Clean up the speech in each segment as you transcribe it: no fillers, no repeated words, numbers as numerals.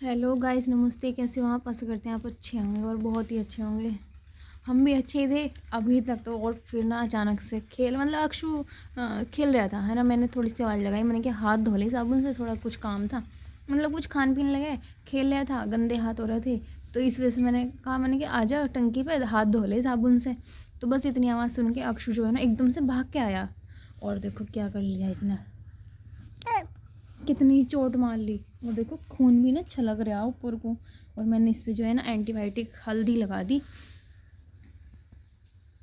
Hello guys, नमस्ते। कैसे हो आप? आशा करते हैं आप अच्छे होंगे और बहुत ही अच्छे होंगे। हम भी अच्छे ही थे अभी तक तो। और फिर ना अचानक से अक्षु खेल रहा था, है ना। मैंने थोड़ी सी आवाज़ लगाई, मैंने कहा हाथ धो ले साबुन से, थोड़ा कुछ काम था, कुछ खान पीने लगे। खेल रहा था, गंदे हाथ हो रहे थे, तो इस वजह से मैंने कहा आजा टंकी पे हाथ धो ले साबुन से। तो बस इतनी आवाज़ सुन के अक्षु जो है ना एकदम से भाग के आया, और देखो क्या कर लिया इसने, कितनी चोट मार ली। और देखो खून भी ना छलक रहा ऊपर को। और मैंने इस पे जो है ना एंटीबायोटिक हल्दी लगा दी।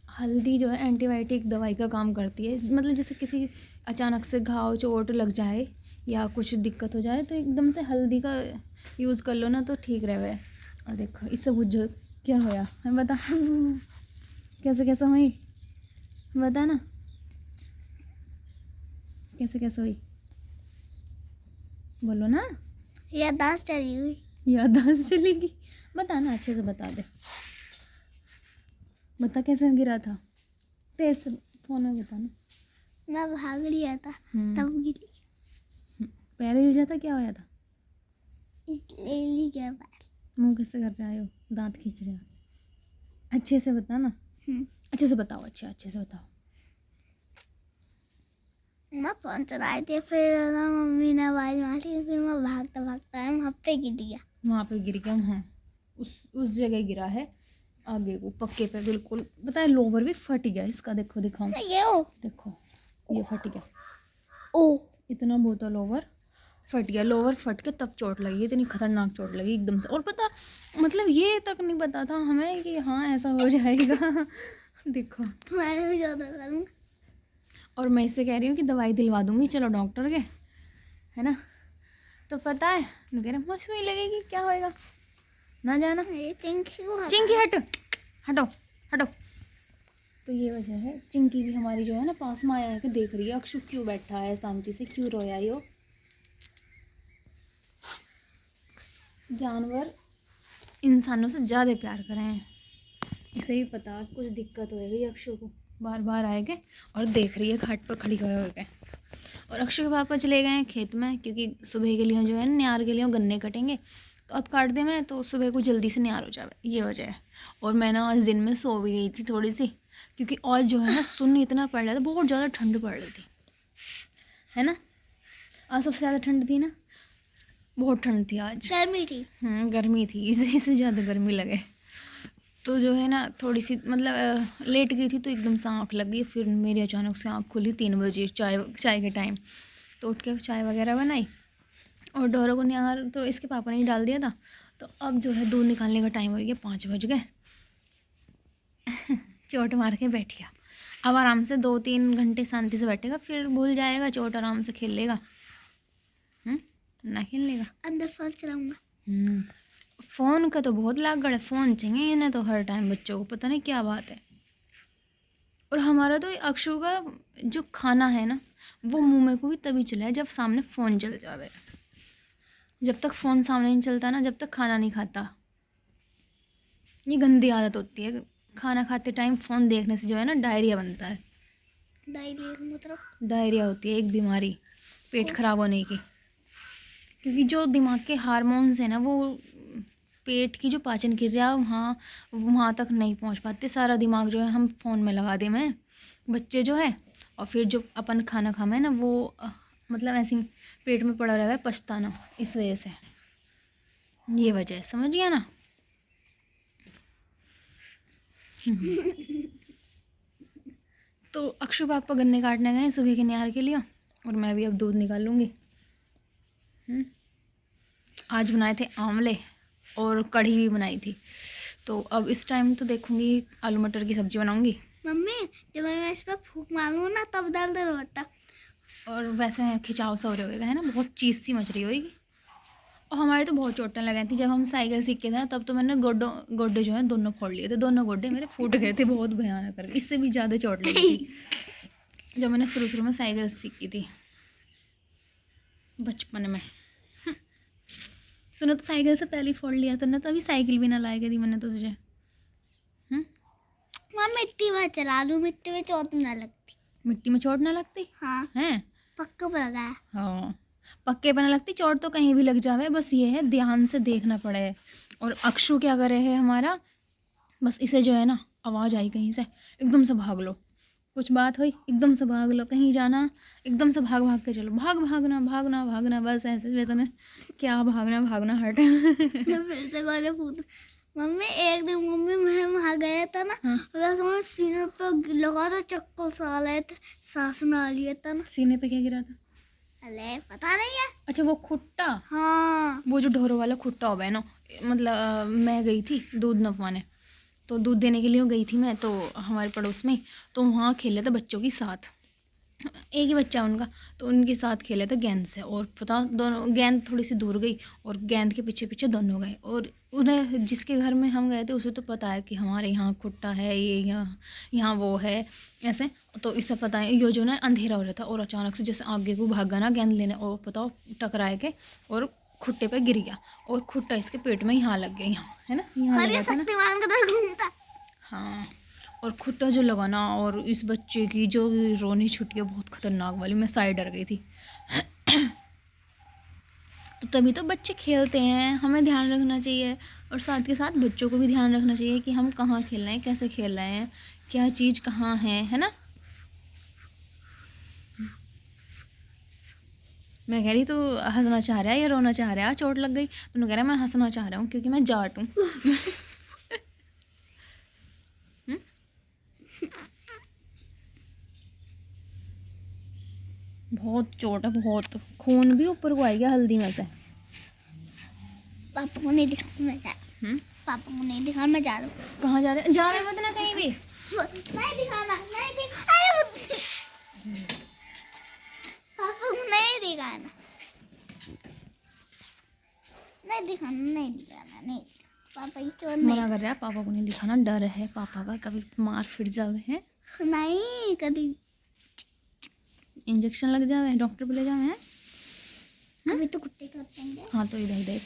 हल्दी जो है एंटीबायोटिक दवाई का काम करती है। जैसे किसी अचानक से घाव चोट लग जाए या कुछ दिक्कत हो जाए तो एकदम से हल्दी का यूज़ कर लो ना तो ठीक रहे। और देखो इससे बुझो क्या होया, मैं बता कैसे कैसे हुई, बता ना कैसे कैसे हुई, बोलो ना। याददाश्त चली हुई। याददाश्त चलेगी? बता ना, अच्छे से बता दे, बता कैसे गिरा था, तेज से फोन में बता ना। मैं भाग लिया था तब गिरी। पैर हिल जाता, क्या होया था? इसलिए ही गया पैर। मुंह कैसे कर रहे हो, दांत खींच रहे हो? अच्छे से बता ना, अच्छे से बताओ, अच्छे से बताओ। मैं फोन चला रही थी, फिर ना मम्मी ने आवाज मारी, फिर मैं भागता भागता वहाँ पे गिर गया। वहाँ पे गिर गया? हाँ, उस जगह गिरा है, आगे को पक्के पे बिल्कुल। बताए लोवर भी फट गया इसका, देखो दिखाऊं, देखो ये फट गया। ओ इतना बहुत लोवर फट गया। लोवर फट के तब चोट लगी, इतनी खतरनाक चोट लगी एकदम से। और पता ये तक नहीं पता था हमें कि हाँ ऐसा हो जाएगा देखो तुम्हारे भी ज़्यादा करूँ। और मैं इससे कह रही हूँ कि दवाई दिलवा दूंगी, चलो डॉक्टर के, है ना। तो पता है कह रहे मस्त सुई लगेगी, क्या होएगा, ना जाना। चिंकी हट, हटो हटो। तो ये वजह है, चिंकी भी हमारी जो है ना पास में आया है कि देख रही है अक्षु क्यों बैठा है शांति से, क्यों रोया यो। जानवर इंसानों से ज़्यादा प्यार कर रहे हैं, इसे ही पता कुछ दिक्कत होएगी अक्षु को, बार बार आएगा और देख रही है खाट पर खड़ी हुए हुए। और अक्षु के पापा चले गए हैं खेत में, क्योंकि सुबह के लिए जो है न्यार के लिए गन्ने कटेंगे, तो अब काट दे मैं तो सुबह को जल्दी से न्यार हो जाए, ये वजह है। और मैं ना आज दिन में सो भी गई थी थोड़ी सी, क्योंकि आज जो है ना सुन इतना पड़ रहा था, बहुत ज़्यादा ठंड पड़ रही थी, है ना। आज सबसे ज़्यादा ठंड थी ना, बहुत ठंड थी आज, गर्मी थी। गर्मी थी, इससे ज़्यादा गर्मी लगे। तो जो है ना थोड़ी सी लेट गई थी तो एकदम से आँख लग गई। फिर मेरी अचानक से आँख खुली 3 बजे चाय के टाइम, तो उठ के चाय वगैरह बनाई और डोरों को निहार तो इसके पापा ने ही डाल दिया था। तो अब जो है दूध निकालने का टाइम हो गया, 5 बज गए चोट मार के बैठ गया। अब आराम से 2-3 घंटे शांति से बैठेगा, फिर भूल जाएगा चोट, आराम से खेल लेगा। ना खेल लेगा, अंदर फोन चलाऊंगा। फ़ोन का तो बहुत लागड़ है, फ़ोन चाहिए इन्हें तो हर टाइम, बच्चों को पता नहीं क्या बात है। और हमारा तो अक्षु का जो खाना है ना वो मुंह में को भी तभी चला है जब सामने फ़ोन चल जावे। जब तक फ़ोन सामने नहीं चलता ना, जब तक खाना नहीं खाता। ये गंदी आदत होती है, खाना खाते टाइम फ़ोन देखने से जो है ना डायरिया बनता है। डायरिया मतलब? डायरिया होती है एक बीमारी पेट खराब होने की, क्योंकि जो दिमाग के हार्मोन्स है ना वो पेट की जो पाचन क्रिया वहाँ तक नहीं पहुँच पाते। सारा दिमाग जो है हम फ़ोन में लगा दे में बच्चे जो है, और फिर जो अपन खाना खाए ना वो ऐसे ही पेट में पड़ा रहा है पछताना, इस वजह से, ये वजह है, समझ गया ना। तो अक्षु पापा गन्ने काटने गए सुबह के निहार के लिए, और मैं भी अब दूध निकालूंगी। आज बनाए थे आंवले और कढ़ी भी बनाई थी। तो अब इस टाइम तो देखूंगी आलू मटर की सब्जी बनाऊंगी। मम्मी जब मैं इस पर फूंक मारूँ ना तब डाल दे रोटा। और वैसे खिंचाव सा हो रहा होगा, है ना, बहुत चीज़ सी मच रही होगी। और हमारे तो बहुत चोटें लगाई थी जब हम साइकिल सीख के थे ना, तब तो मैंने गोड्डे जो है दोनों फोड़ लिए थे, दोनों गोड्डे मेरे फूट गए थे, बहुत भयानक करके, इससे भी ज़्यादा चोट लगी थी जब मैंने शुरू में साइकिल सीखी थी बचपन में। तूने तो साइकिल से पहले ही फोड़ लिया था ना, तभी साइकिल भी ना लाएगी थी मैंने तो तुझे। मैं मिट्टी में चला लूँ, मिट्टी में चोट ना लगती। मिट्टी में चोट ना लगती? हाँ हैं, पक्का पर लगा है। हाँ। पक्के पे ना लगती चोट तो कहीं भी लग जावे, बस ये है ध्यान से देखना पड़े। और अक्षु क्या करे है हमारा, बस इसे जो है ना आवाज़ आई कहीं से एकदम से भाग लो, कुछ बात हुई एकदम से भाग लो, कहीं जाना एकदम से भाग भाग के चलो, भागना भागना भागना, बस ऐसे वेतन है क्या भागना भागना हर टाइम। फिर से बोले पूछ मम्मी, एक दिन मम्मी मैं वहाँ गया था ना, मैं सीने पे लगा था चक्कर साला सांस ना लिया था ना। सीने पे क्या गिरा था? अरे पता नहीं है। अच्छा वो खुट्टा, हाँ वो जो ढोरों वाला खुट्टा हो गया ना, मतलब मैं गई थी दूध नपवाने, तो दूध देने के लिए गई थी मैं, तो हमारे पड़ोस में, तो वहाँ खेले थे बच्चों के साथ, एक ही बच्चा उनका, तो उनके साथ खेले थे गेंद से, और पता दोनों गेंद थोड़ी सी दूर गई और गेंद के पीछे पीछे दोनों गए, और उन्हें जिसके घर में हम गए थे उसे तो पता है कि हमारे यहाँ खुट्टा है, ये यहाँ वो है ऐसे, तो इसे पता है ये जो ना अंधेरा हो रहा था, और अचानक से जैसे आगे को भागा ना गेंद लेने, और बताओ टकराए के और खुट्टे पे गिर गया, और खुट्टा इसके पेट में यहाँ लग गया, यहाँ है ना, यहाँ लगा था ना। शक्तिमान का दर घूमता। हाँ, और खुट्टा जो लगा ना, और इस बच्चे की जो रोनी छुट्टी है बहुत खतरनाक वाली, मैं साइड डर गई थी। तो तभी तो बच्चे खेलते हैं, हमें ध्यान रखना चाहिए, और साथ के साथ बच्चों को भी ध्यान रखना चाहिए कि हम कहाँ खेल रहे हैं, कैसे खेल रहे हैं, क्या चीज़ कहाँ है ना। मैं कह रही तू हंसना चाह रहा है या रोना चाह रहा है, चोट लग गई, तो कह रहा है मैं हंसना चाह रहा हूँ क्योंकि मैं जाट हूँ। बहुत चोट है, बहुत खून भी ऊपर को आ गया हल्दी में से। पापा को नहीं दिखा, मैं जा पापा को नहीं दिखा, मैं जा रहा हूँ। कहाँ जा रहे हैं? जा रहे मत ना कहीं भी, नहीं दिखाना, नहीं दिखाना, पापा को नहीं दिखाना, नहीं दिखाना, नहीं दिखाना, नहीं पापा की चोट मना कर रहा है, पापा को नहीं दिखाना, डर है पापा का कभी मार फिर जावे हैं, नहीं कभी इंजेक्शन लग जावे, डॉक्टर पे ले जावे हैं। अभी तो कुत्ते करते हैं। हाँ तो इधर देख,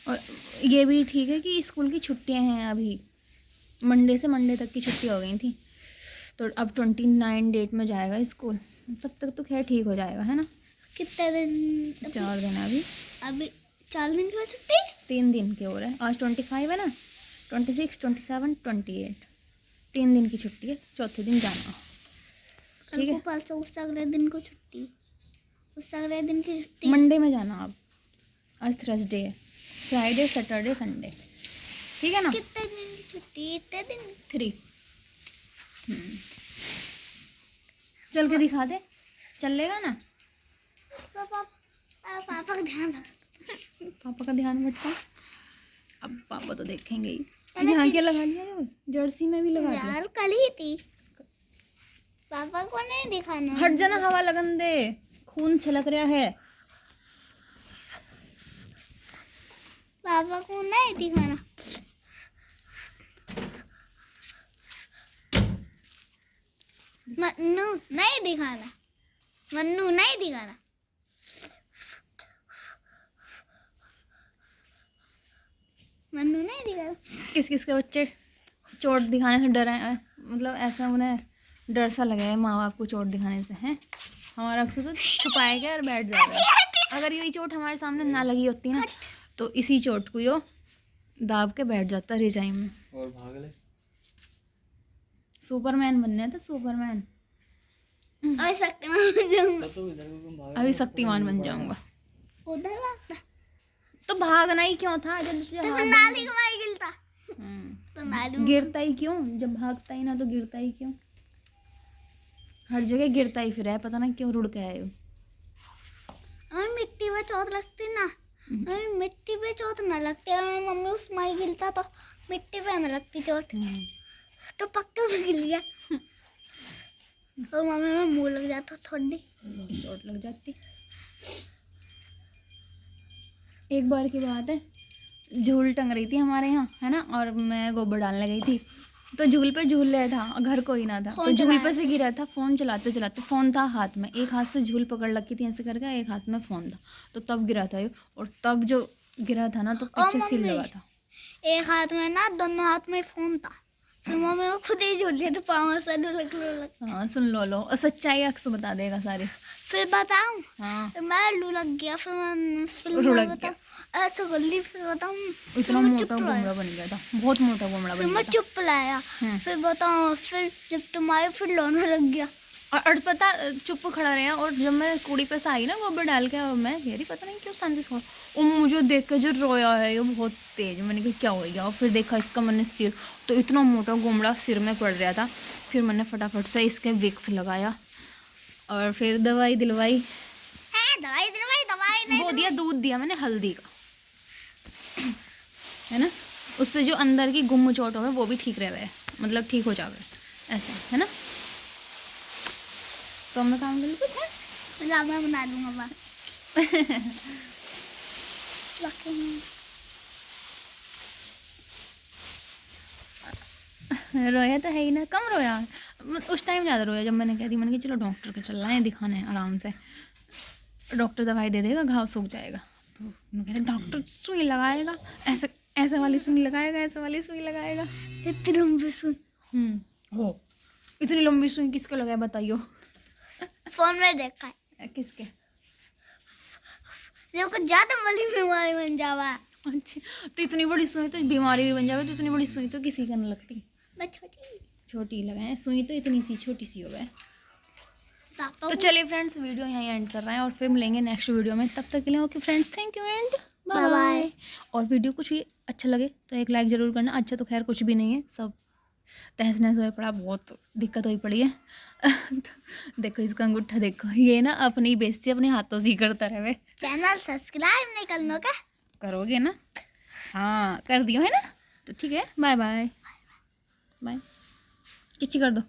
और ये भी ठीक है कि स्कूल की छुट्टियां हैं अभी, मंडे से मंडे तक की छुट्टी हो गई थी, तो अब 29 डेट में जाएगा स्कूल, तब तक तो खैर ठीक हो जाएगा है ना। कितने दिन? 4 दिन है अभी, अभी 4 दिन की छुट्टी, 3 दिन की हो रहा है, आज 25 है ना, 26, 27, 28, 3 दिन की छुट्टी है, चौथे दिन जाना। कल को परसों उससे अगले दिन को छुट्टी, उससे अगले दिन की छुट्टी, मंडे में जाना अब, आज थर्सडे है, फ्राइडे सैटरडे संडे, ठीक है ना। कितने दिन की छुट्टी? इतने दिन? 3। चल के दिखा दे, चल लेगा ना। तो पापा का ध्यान रख। पापा का ध्यान रखता हूँ, अब पापा तो देखेंगे ही। यहाँ क्या लगा लिया है, जर्सी में भी लगा दिया यार कल ही थी, पापा को नहीं दिखाना। हट जाना, हवा लगन दे, खून छलक रहा है। पापा को नहीं दिखाना, मन्नू नहीं दिखाना, मन्नू नहीं दिखाना, मन्नू नहीं दिखाना। किस किस के बच्चे चोट दिखाने से डर है, मतलब ऐसा उन्हें डर सा लगा है माँ बाप को चोट दिखाने से, हैं। हमारा अक्सर तो छुपाएगा और बैठ जाएगा, अगर यही चोट हमारे सामने ना लगी होती ना, तो इसी चोट को यो दाब के बैठ जाता रिजाई में, और भाग ले। सुपरमैन बनने तो सुपरमैन, अभी शक्तिमान बन जाऊंगा, तो इधर को तुम भाग। अभी शक्तिमान बन जाऊंगा। उधर भागता तो भागना ही क्यों था जब तुझे तो हाथ नाली को मार गिरता, तो नाली गिरता ही क्यों, जब भागता ही ना तो गिरता ही क्यों, हर जगह गिरता ही फिर है, पता ना क्यों रुड़ के आए हो। हमें मिट्टी पे चोट लगती ना, हमें मिट्टी पे चोट ना लगती, हमें मम्मी उस माई गिरता तो मिट्टी पे ना लगती चोट, तो पक्के पे गिर गया और मम्मी में मुंह लग जाता, थोड़ी चोट लग जाती। एक बार की बात है, झूल टंग रही थी हमारे यहाँ है ना, और मैं गोबर डालने गई थी, तो झूल पे झूल रहा था, घर कोई ना था, तो झूल पे से गिरा था, फ़ोन चलाते चलाते, फ़ोन था हाथ में, एक हाथ से झूल पकड़ रखी थी ऐसे करके, एक हाथ में फ़ोन था, तो तब गिरा था ये, और तब जो गिरा था ना तो पीछे सिल लगा था। एक हाथ में ना, दोनों हाथ में फोन था, फिर मम्मी को खुद ही झूल लिया तो पाँव से लग। हाँ सुन लो और सच्चाई अक्सर बता देगा सारी। फिर बताऊं? हाँ फिर मैं लू लग गया, फिर मैं लू लग बताऊं ऐसे कर ली, फिर बताऊं इतना मोटा गोमड़ा बन गया था, बहुत मोटा गोमड़ा फिर बन मैं गया था। चुप लाया। फिर बताऊं, फिर जब तुम आए फिर रोने लग गया। और पता चुप खड़ा रहा, और जब मैं कूड़ी पे से आई ना गोबर डाल के, और मैं कह रही पता नहीं क्यों शांति से, वो मुझे देख के जो रोया है वो बहुत तेज। मैंने कहा क्या हो गया, और फिर देखा इसका मैंने सिर, तो इतना मोटा गोमड़ा सिर में पड़ रहा था। फिर मैंने फटाफट से इसके विक्स लगाया और फिर दवाई दिलवाई। दवाई नहीं वो दिया, दूध दिया मैंने हल्दी का, है ना, उससे जो अंदर की गुम चोट हो वो भी ठीक रह है, मतलब ठीक हो जावे ऐसा, है ना। तो मैं काम कर लूँ कुछ है, रामा बना दूंगा बात। रोया तो है ही ना, कम रोया, उस टाइम ज़्यादा रोया जब मैंने कह दी, मैंने कहा चलो डॉक्टर के चलना है, दिखाना है आराम से, डॉक्टर दवाई दे देगा, घाव सूख जाएगा। तो मैं कह रही डॉक्टर सुई लगाएगा, ऐसे ऐसे वाली सुई लगाएगा, ऐसे वाली सुई लगाएगा, इतनी लंबी सुई। हो इतनी लंबी सुई किसको लगाया बताइयो। फोन में देखा है। किसके? जब कुछ ज्यादा बड़ी बीमारी बन जावा। अच्छा, तो इतनी बड़ी सुई तो बीमारी भी बन जावे, तो इतनी बड़ी सुई तो किसी का नहीं लगती। मैं छोटी छोटी लगाए, सुई तो इतनी सी छोटी सी हो गए। पापा तो चलिए फ्रेंड्स, वीडियो यहीं एंड कर रहे हैं और फिर मिलेंगे नेक्स्ट वीडियो में। तब तक के लिए okay friends, thank you and bye bye. और वीडियो कुछ भी अच्छा लगे तो एक लाइक ज़रूर करना। अच्छा तो खैर कुछ भी नहीं है, सब तहस नहस हुआ पड़ा, बहुत दिक्कत हुई पड़ी है। तो देखो इसका अंगूठा देखो, ये ना अपनी बेइज्जती अपने हाथों से ही करता रहे। चैनल सब्सक्राइब नहीं करना क्या? करोगे ना? हाँ कर दियो है ना, तो ठीक है, बाय बाय बाय। किसी कर दो।